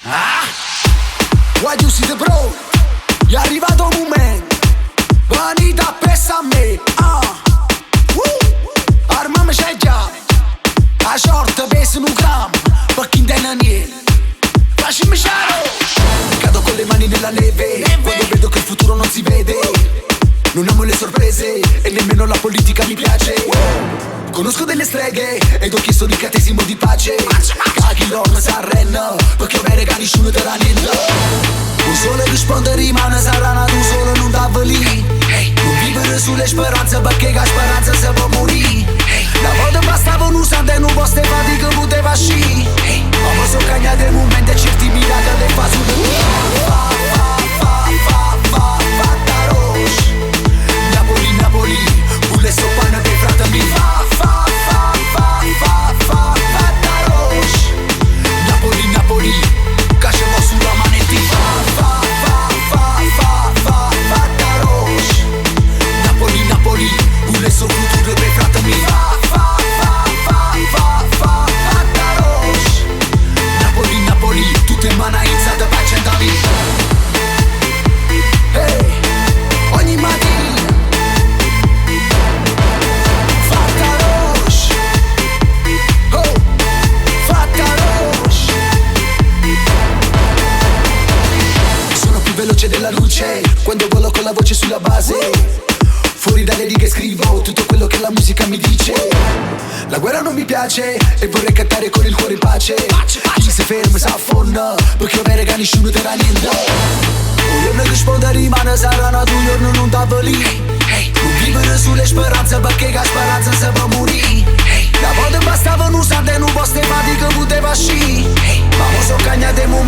Why you see the bro? E arrivato un momento, venite appresso a me. Arma me c'è già, a short pesa un grammo, perché in tena niente. Lasciami ciao. Cado con le mani nella neve, quando vedo che il futuro non si vede. Non amo le sorprese e nemmeno la politica mi piace. Conosco delle streghe ed ho chiesto l'incantesimo di pace. Caghi l'orma sarrenna, perché a me rega nessuno te la niente. Un solo risponde rimane sarana, tu solo non t'avveli. Non vivere sulle speranze, perché la speranza se può morire. La volta bastava un'usante e non poste fatiche poteva sci. Ma poi sono cagnate i momenti e certi miracoli le fa su di Napoli, Napoli, pure soppana per fratelli. Napoli, Napoli, cacevo sulla manetti. Napoli, Napoli, pure so futuro per fratelli. Napoli, Napoli, tutte mani iniziate per cent'anni. Hey, ogni mattina fatta roche. Oh, fatta roche. Sono più veloce della luce quando volo con la voce sulla base. Fuori dalle righe scrivo tutto quello che la musica mi dice. La guerra non mi piace e vorrei cantare con il cuore in pace. Chi si ferma si affonda, perché a me rega nessuno te la niente. Un giorno risponde rimane sarà tu giorno non t'avveli. Non vivere sulle speranze, perché la speranza se può morire. La volta bastava un'usante e non poste fatiche poteva sci. Ma mo so cagnate mo